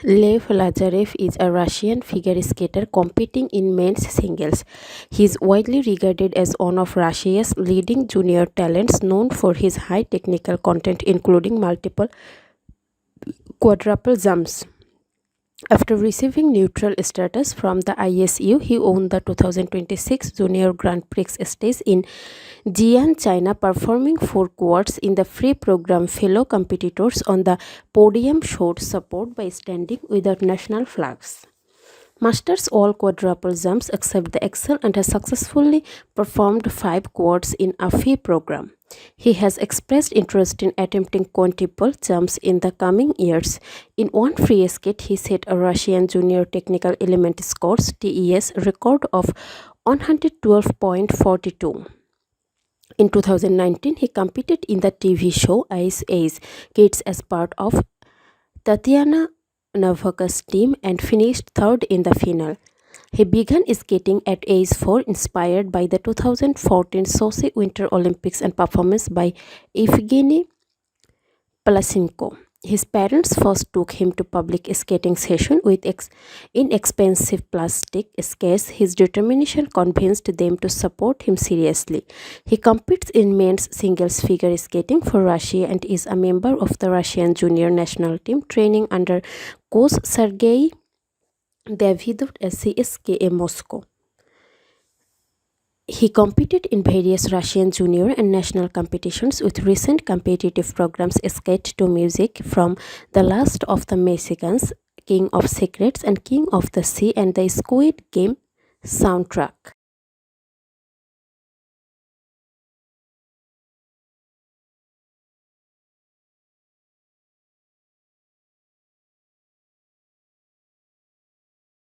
Lev Lazarev is a Russian figure skater competing in men's singles. He is widely regarded as one of Russia's leading junior talents, known for his high technical content, including multiple quadruple jumps. After receiving neutral status from the ISU, he won the 2026 Junior Grand Prix stage in Xi'an, China, performing four quads in the free program. Fellow competitors on the podium showed support by standing without national flags. Masters all quadruple jumps except the axel and has successfully performed five quads in a free program. He has expressed interest in attempting quadruple jumps in the coming years. In one free skate, he set a Russian Junior Technical Element Scores (TES) record of 112.42. In 2019, he competed in the TV show Ice Age Kids as part of Tatiana Novak's team and finished third in the final. He began skating at age 4, inspired by the 2014 Sochi Winter Olympics and performance by Evgeny Palasenko. His parents first took him to public skating sessions with inexpensive plastic skates. His determination convinced them to support him seriously. He competes in men's singles figure skating for Russia and is a member of the Russian junior national team, training under coach Sergei Davidov at CSKA Moscow. He competed in various Russian junior and national competitions with recent competitive programs Skate to Music, From the Last of the Mexicans, King of Secrets and King of the Sea, and the Squid Game soundtrack.